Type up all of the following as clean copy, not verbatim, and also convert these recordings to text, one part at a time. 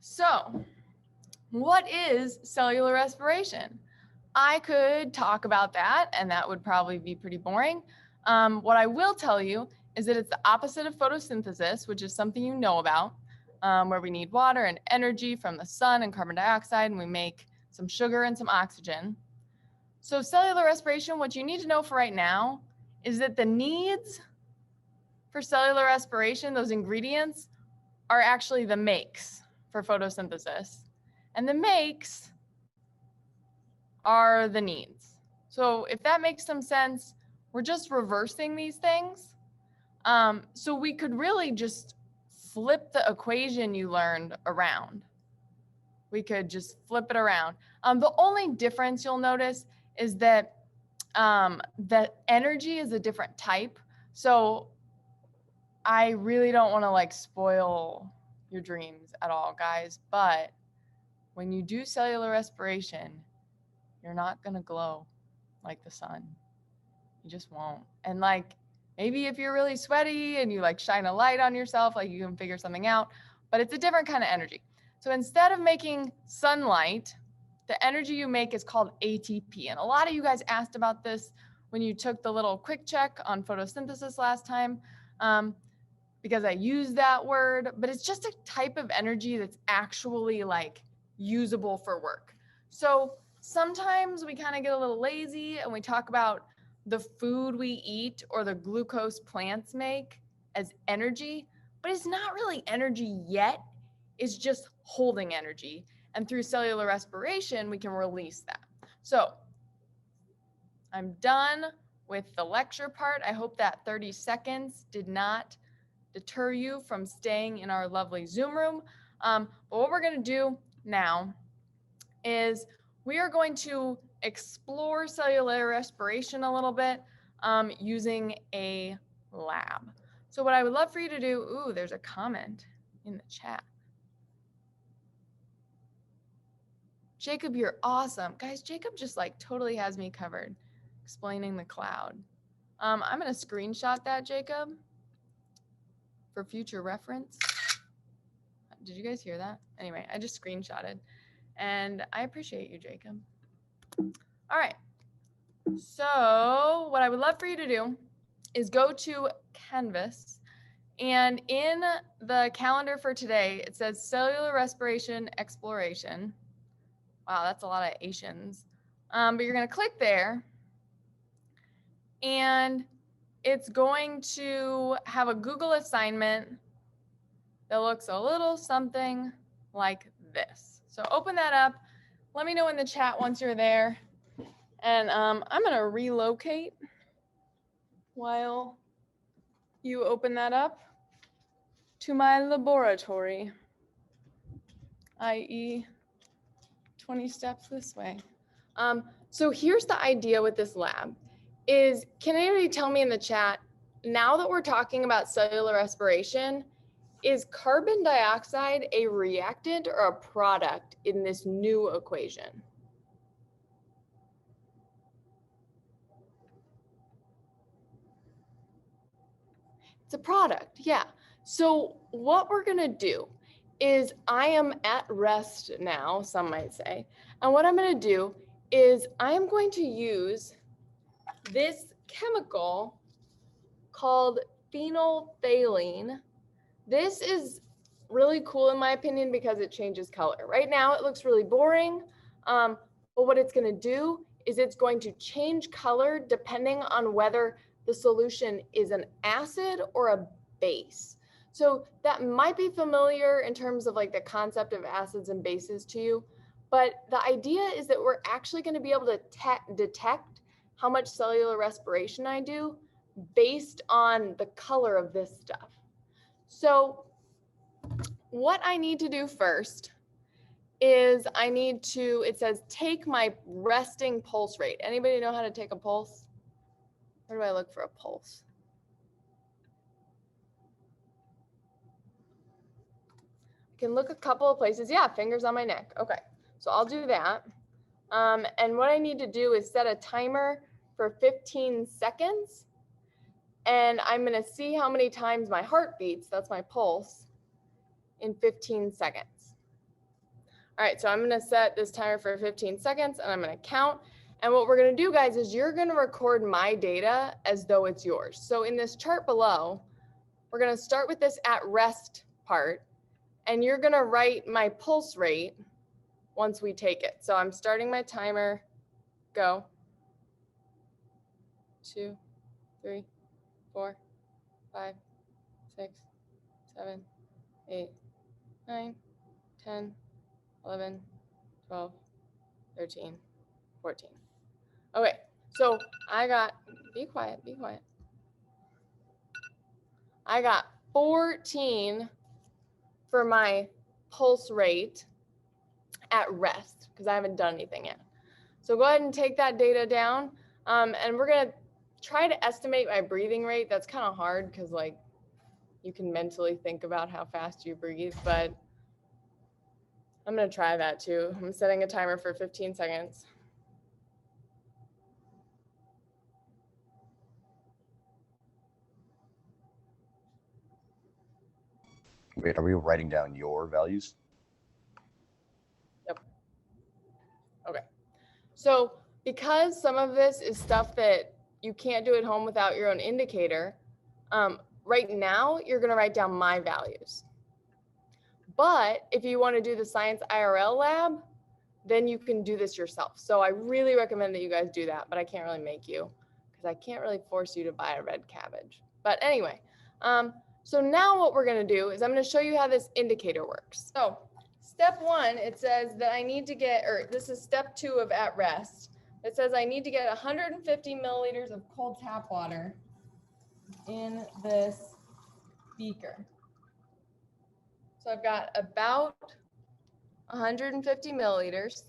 So, what is cellular respiration? I could talk about that, and that would probably be pretty boring. What I will tell you is that it's the opposite of photosynthesis, which is something you know about, where we need water and energy from the sun and carbon dioxide, and we make some sugar and some oxygen. So cellular respiration, what you need to know for right now is that the needs for cellular respiration, those ingredients, are actually the makes for photosynthesis. And the makes are the needs. So if that makes some sense, we're just reversing these things. So we could really just flip the equation you learned around. We could just flip it around. The only difference you'll notice is that that energy is a different type. So I really don't want to like spoil your dreams at all, guys, but when you do cellular respiration, you're not going to glow like the sun. You just won't. And like, maybe if you're really sweaty and you like shine a light on yourself, like you can figure something out, but it's a different kind of energy. So instead of making sunlight, the energy you make is called ATP. And a lot of you guys asked about this when you took the little quick check on photosynthesis last time, because I used that word, but it's just a type of energy that's actually like usable for work. So sometimes we kind of get a little lazy and we talk about the food we eat or the glucose plants make as energy, but it's not really energy yet. It's just holding energy. And through cellular respiration, we can release that. So I'm done with the lecture part. I hope that 30 seconds did not deter you from staying in our lovely Zoom room. But what we're going to do now is we are going to explore cellular respiration a little bit using a lab. So what I would love for you to do, ooh, there's a comment in the chat. Jacob, you're awesome. Guys, Jacob just like totally has me covered explaining the cloud. I'm going to screenshot that, Jacob, for future reference. Did you guys hear that? Anyway, I just screenshotted. And I appreciate you, Jacob. All right. So what I would love for you to do is go to Canvas. And in the calendar for today, it says cellular respiration exploration. Wow, that's a lot of Asians. But you're going to click there. And it's going to have a Google assignment that looks a little something like this. So open that up. Let me know in the chat once you're there. And I'm going to relocate while you open that up to my laboratory, i.e. 20 steps this way. So here's the idea with this lab is, can anybody tell me in the chat, now that we're talking about cellular respiration, is carbon dioxide a reactant or a product in this new equation? It's a product, yeah. So what we're gonna do is, I am at rest now, some might say. And what I'm gonna do is I am going to use this chemical called phenolphthalein. This is really cool in my opinion because it changes color. Right now it looks really boring, but what it's gonna do is it's going to change color depending on whether the solution is an acid or a base. So that might be familiar in terms of like the concept of acids and bases to you, but the idea is that we're actually going to be able to detect how much cellular respiration I do based on the color of this stuff. So what I need to do first is I need to, it says take my resting pulse rate. Anybody know how to take a pulse? Where do I look for a pulse? I can look a couple of places. Yeah, fingers on my neck. Okay, so I'll do that. And what I need to do is set a timer for 15 seconds. And I'm going to see how many times my heart beats, that's my pulse, in 15 seconds. All right, so I'm gonna set this timer for 15 seconds and I'm gonna count. And what we're gonna do, guys, is you're gonna record my data as though it's yours. So in this chart below, we're gonna start with this at rest part, and you're gonna write my pulse rate once we take it. So I'm starting my timer, go. 2, 3, 4, 5, 6, 7, 8, 9, 10, 11, 12, 13, 14. Okay, so I got, be quiet, be quiet. I got 14 for my pulse rate at rest because I haven't done anything yet. So go ahead and take that data down. And we're gonna try to estimate my breathing rate. That's kind of hard because like you can mentally think about how fast you breathe, but I'm gonna try that too. I'm setting a timer for 15 seconds. Wait, are we writing down your values? Yep. Okay. So because some of this is stuff that you can't do at home without your own indicator, right now you're gonna write down my values. But if you wanna do the Science IRL lab, then you can do this yourself. So I really recommend that you guys do that, but I can't really make you because I can't really force you to buy a red cabbage. But anyway, so now what we're gonna do is I'm gonna show you how this indicator works. So step 1, it says that I need to get, or this is step 2 of at rest. It says I need to get 150 milliliters of cold tap water in this beaker. So I've got about 150 milliliters.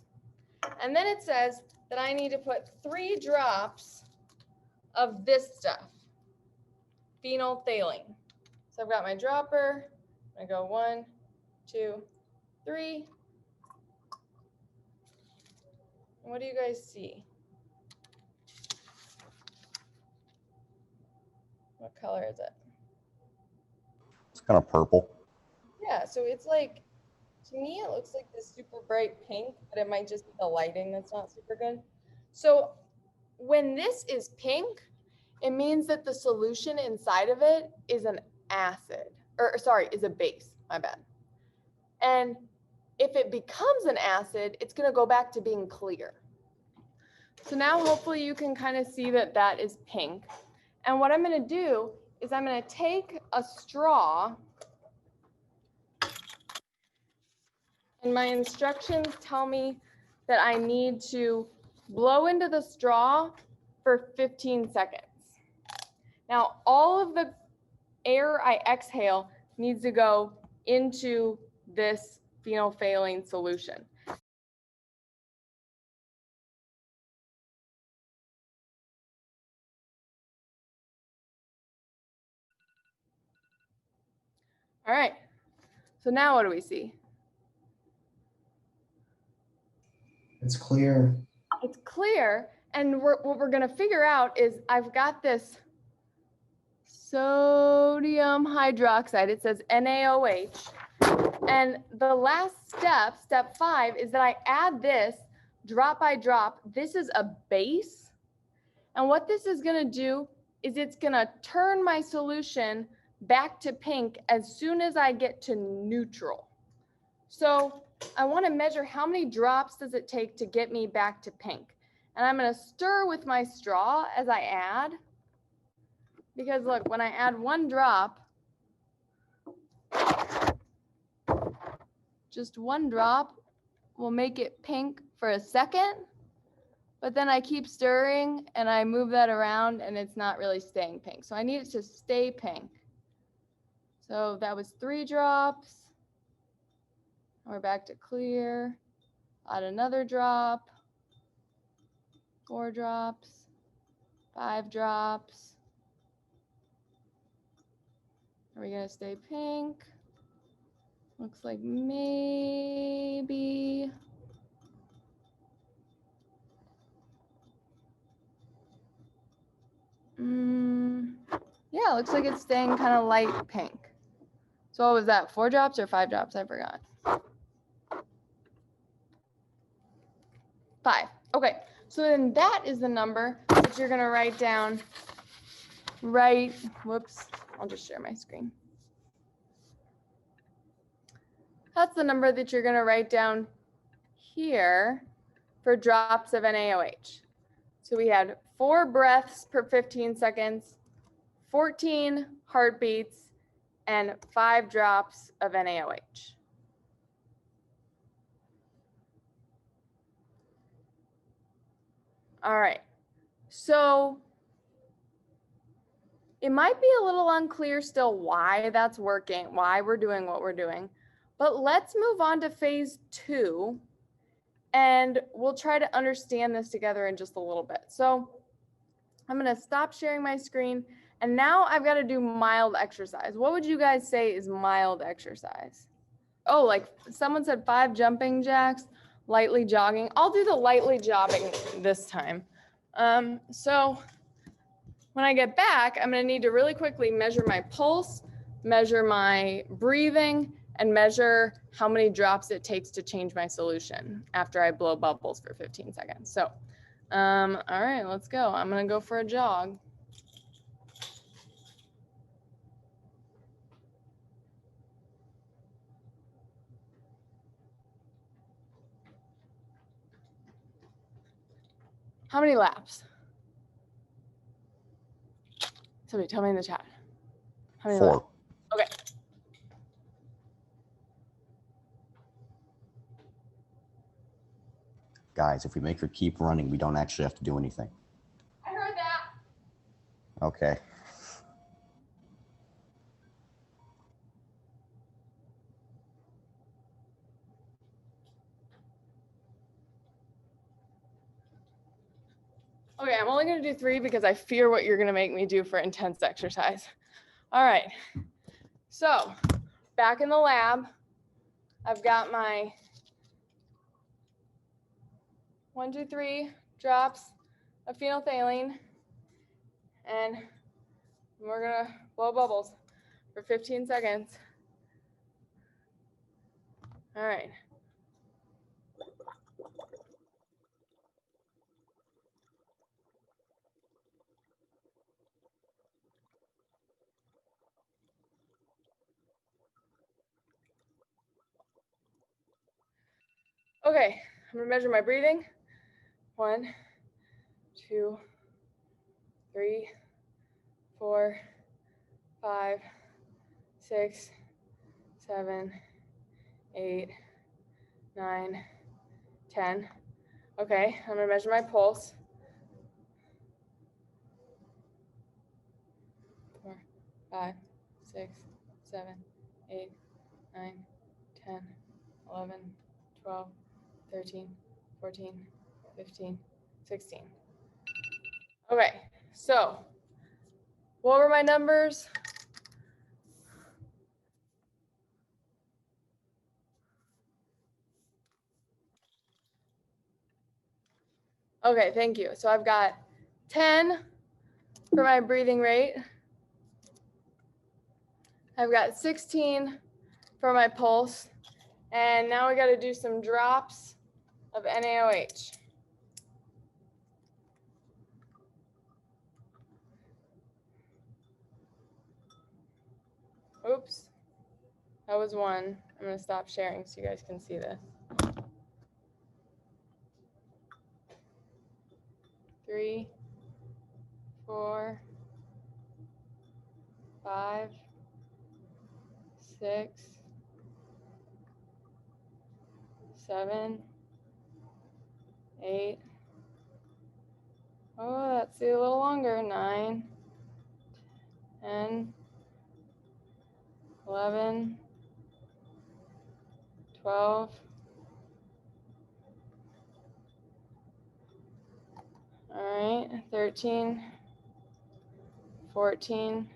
And then it says that I need to put 3 drops of this stuff, phenolphthalein. So I've got my dropper. I go 1, 2, 3. And what do you guys see? What color is it? It's kind of purple. Yeah, so it's like, to me, it looks like this super bright pink, but it might just be the lighting that's not super good. So when this is pink, it means that the solution inside of it is an acid, or sorry, is a base, my bad. And if it becomes an acid, it's gonna go back to being clear. So now hopefully you can kind of see that that is pink. And what I'm gonna do is I'm gonna take a straw, and my instructions tell me that I need to blow into the straw for 15 seconds. Now, all of the air I exhale needs to go into this phenolphthalein solution. All right, so now what do we see? It's clear. It's clear, and what we're gonna figure out is I've got this sodium hydroxide, it says NaOH, and the last step, step 5, is that I add this drop by drop. This is a base, and what this is gonna do is it's gonna turn my solution back to pink as soon as I get to neutral. So I want to measure how many drops does it take to get me back to pink. And I'm going to stir with my straw as I add. Because look, when I add 1 drop, just 1 drop will make it pink for a second. But then I keep stirring and I move that around and it's not really staying pink. So I need it to stay pink. So that was 3 drops. We're back to clear. Add another drop. 4 drops. 5 drops. Are we gonna stay pink? Looks like maybe. Yeah, looks like it's staying kind of light pink. So what was that, 4 drops or 5 drops? I forgot. Okay, so then that is the number that you're gonna write down whoops, I'll just share my screen. That's the number that you're gonna write down here for drops of NaOH. So we had 4 breaths per 15 seconds, 14 heartbeats, and 5 drops of NaOH. All right, so it might be a little unclear still why that's working, why we're doing what we're doing, but let's move on to phase 2 and we'll try to understand this together in just a little bit. So I'm gonna stop sharing my screen and now I've got to do mild exercise. What would you guys say is mild exercise? Oh, like someone said 5 jumping jacks, lightly jogging. I'll do the lightly jogging this time. So when I get back, I'm gonna need to really quickly measure my pulse, measure my breathing, and measure how many drops it takes to change my solution after I blow bubbles for 15 seconds. So, all right, let's go. I'm gonna go for a jog. How many laps? Somebody tell me in the chat. How many 4. laps? Okay. Guys, if we make her keep running, we don't actually have to do anything. I heard that. Okay. Okay, I'm only gonna do 3 because I fear what you're gonna make me do for intense exercise. All right, so back in the lab, I've got my 1, 2, 3 drops of phenolphthalein, and we're gonna blow bubbles for 15 seconds. All right. Okay, I'm gonna measure my breathing. 1, 2, 3, 4, 5, 6, 7, 8, 9, 10. Okay, I'm gonna measure my pulse. 4, 5, 6, 7, 8, 9, 10, 11, 12, 13, 14, 15, 16. Okay, so what were my numbers? Okay, thank you. So I've got 10 for my breathing rate. I've got 16 for my pulse. And now we got to do some drops of NaOH. Oops, that was 1. I'm going to stop sharing so you guys can see this. 3, 4, 5, 6, 7, 8. Oh, let's see a little longer. 9, 10, 11, 12. All right, 13, 14,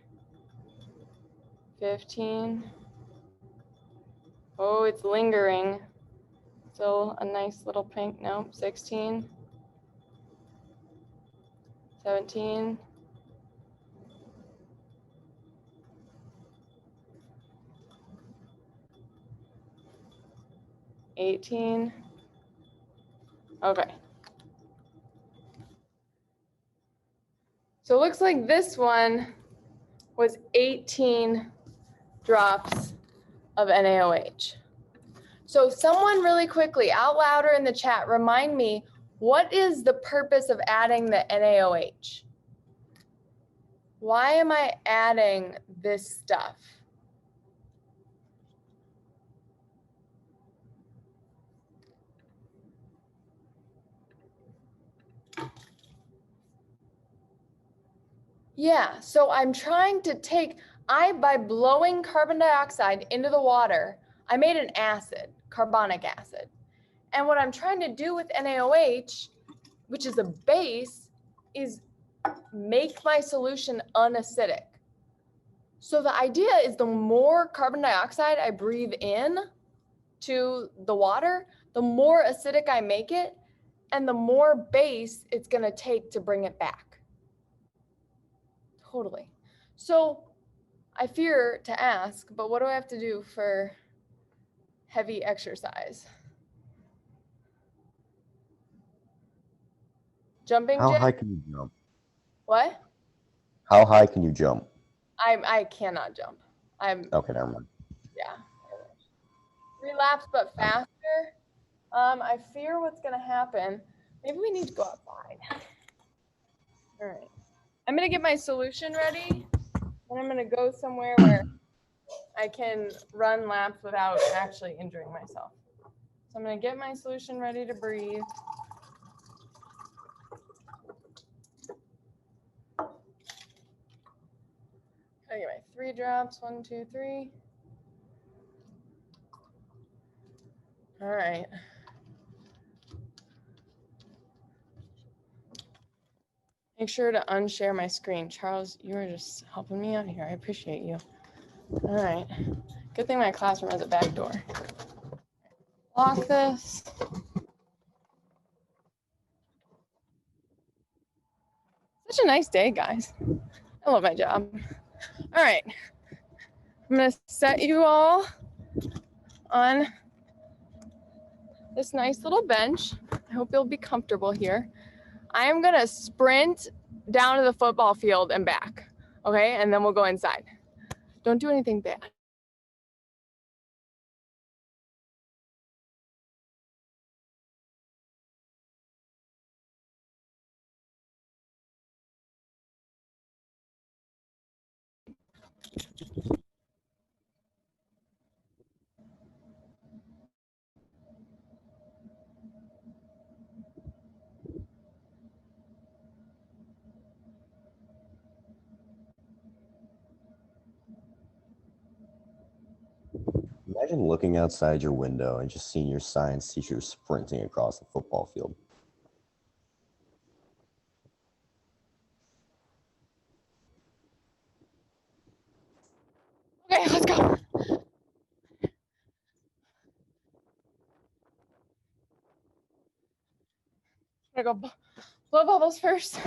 15. Oh, it's lingering. Still a nice little pink. No, 16, 17, 18. Okay. So it looks like this one was 18 drops of NaOH. So someone really quickly, out louder in the chat, remind me, what is the purpose of adding the NaOH? Why am I adding this stuff? Yeah, so I'm trying to take, by blowing carbon dioxide into the water, I made an acid, carbonic acid. And what I'm trying to do with NaOH, which is a base, is make my solution unacidic. So the idea is the more carbon dioxide I breathe in to the water, the more acidic I make it, and the more base it's gonna take to bring it back. Totally. So I fear to ask, but what do I have to do for heavy exercise? Jumping How jack? high can you jump? What? How high can you jump? I cannot jump. Okay, never mind. Yeah. 3 laps, but faster. I fear what's gonna happen. Maybe we need to go outside. All right. I'm gonna get my solution ready, and I'm gonna go somewhere where I can run laps without actually injuring myself. So I'm gonna get my solution ready to breathe. I get my 3 drops, 1, 2, 3. All right. Make sure to unshare my screen. Charles, you are just helping me out here. I appreciate you. All right. Good thing my classroom has a back door. Lock this. Such a nice day, guys. I love my job. All right. I'm going to set you all on this nice little bench. I hope you'll be comfortable here. I am going to sprint down to the football field and back. Okay. And then we'll go inside. Don't do anything bad. Imagine looking outside your window and just seeing your science teacher sprinting across the football field. Okay, let's go. I'm gonna go blow bubbles first.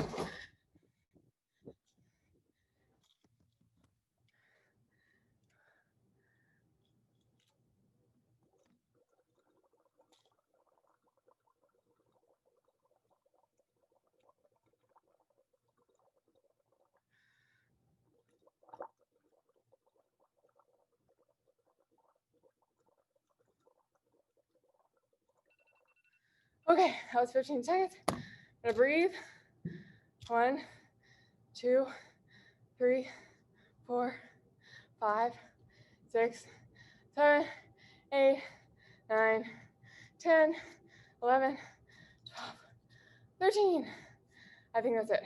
Okay, that was 15 seconds. I'm gonna breathe. 1, 2, 3, 4, 5, 6, 7, 8, 9, 10, 11, 12, 13. I think that's it.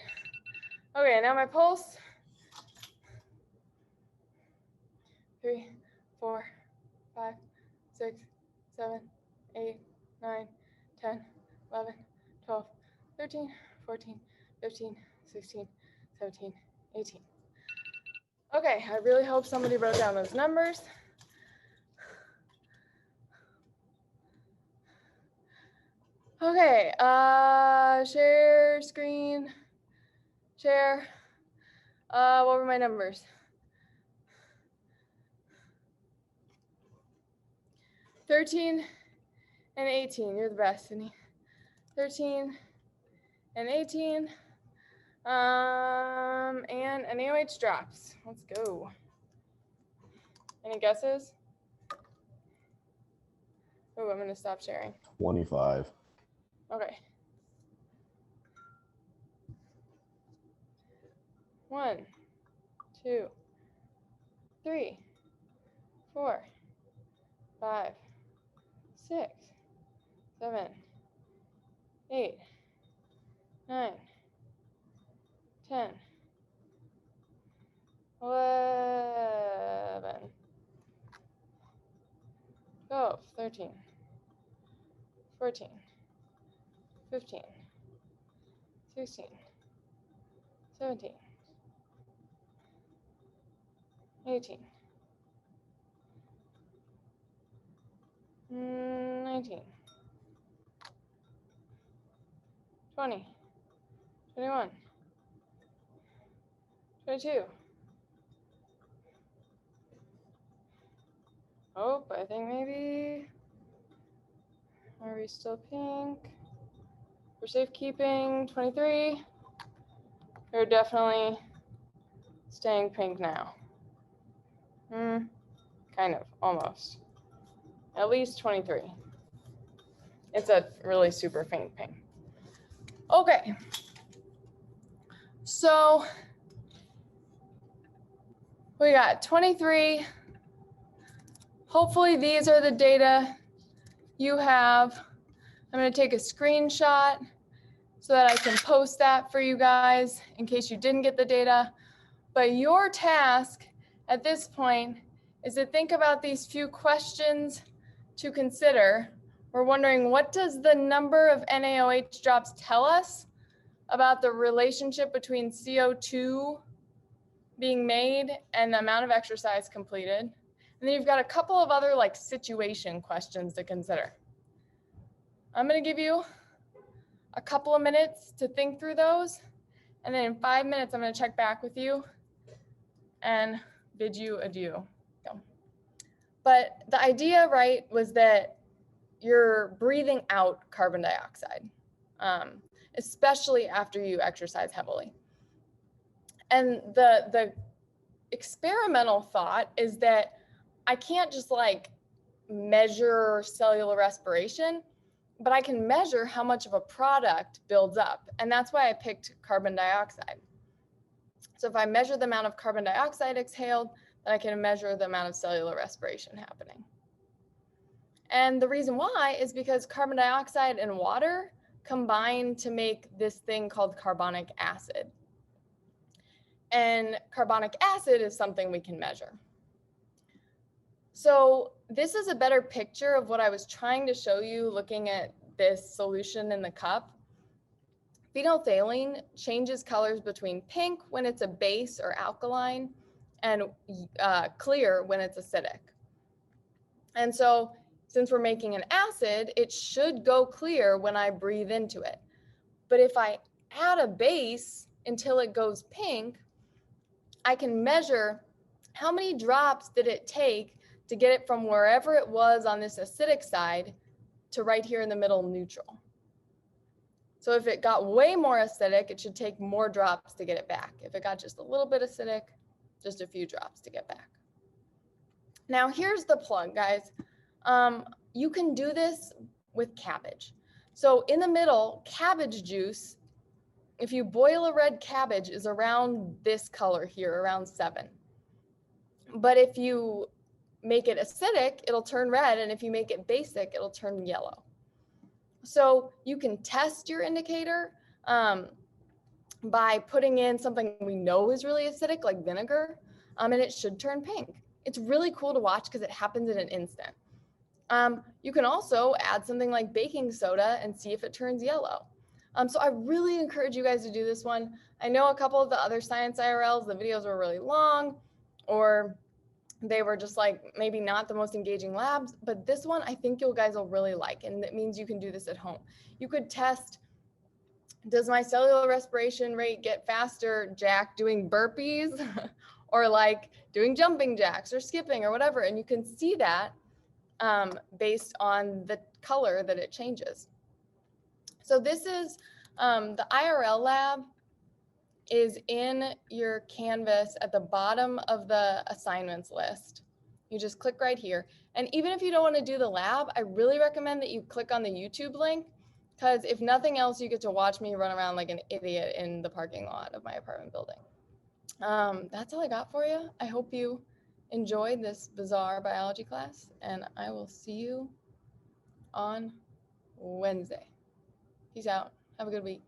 Okay, now my pulse. 3, 4, 5, 6, 7, 8, 9, 10, 11, 12, 13, 14, 15, 16, 17, 18. Okay, I really hope somebody wrote down those numbers. Okay, share screen, share. What were my numbers? 13 and 18, you're the best, Sydney. 13 and 18. And NaOH drops. Let's go. Any guesses? Oh, I'm gonna stop sharing. 25. Okay. 1, 2, 3, 4, 5, 6, 7, 8, 9, 10, 11, 12, 13, 14, 15, 16, 17, 18, 19, 20, 21, 22. Oh, I think maybe, are we still pink? For safekeeping, 23. We're definitely staying pink now. Kind of, almost. At least 23. It's a really super faint pink. Okay. So we got 23. Hopefully these are the data you have. I'm going to take a screenshot so that I can post that for you guys in case you didn't get the data. But your task at this point is to think about these few questions to consider. We're wondering, what does the number of NaOH drops tell us about the relationship between CO2 being made and the amount of exercise completed? And then you've got a couple of other like situation questions to consider. I'm going to give you a couple of minutes to think through those. And then in 5 minutes, I'm going to check back with you and bid you adieu. But the idea, right, was that you're breathing out carbon dioxide, especially after you exercise heavily. And the experimental thought is that I can't just like measure cellular respiration, but I can measure how much of a product builds up. And that's why I picked carbon dioxide. So if I measure the amount of carbon dioxide exhaled, then I can measure the amount of cellular respiration happening. And the reason why is because carbon dioxide and water combine to make this thing called carbonic acid. And carbonic acid is something we can measure. So this is a better picture of what I was trying to show you looking at this solution in the cup. Phenolphthalein changes colors between pink when it's a base or alkaline and clear when it's acidic. And so since we're making an acid, it should go clear when I breathe into it. But if I add a base until it goes pink, I can measure how many drops did it take to get it from wherever it was on this acidic side to right here in the middle neutral. So if it got way more acidic, it should take more drops to get it back. If it got just a little bit acidic, just a few drops to get back. Now here's the plug, guys. You can do this with cabbage. So in the middle, cabbage juice, if you boil a red cabbage, is around this color here, around 7. But if you make it acidic, it'll turn red. And if you make it basic, it'll turn yellow. So you can test your indicator by putting in something we know is really acidic, like vinegar, and it should turn pink. It's really cool to watch because it happens in an instant. You can also add something like baking soda and see if it turns yellow. So I really encourage you guys to do this one. I know a couple of the other Science IRLs, the videos were really long, or they were just like maybe not the most engaging labs, but this one I think you guys will really like, and that means you can do this at home. You could test, does my cellular respiration rate get faster, Jack, doing burpees or like doing jumping jacks or skipping or whatever, and you can see that based on the color that it changes. So this is the IRL lab. is in your Canvas at the bottom of the assignments list. You just click right here. And even if you don't want to do the lab, I really recommend that you click on the YouTube link, because if nothing else, you get to watch me run around like an idiot in the parking lot of my apartment building. That's all I got for you. I hope you enjoyed this bizarre biology class, and I will see you on Wednesday. Peace out. Have a good week.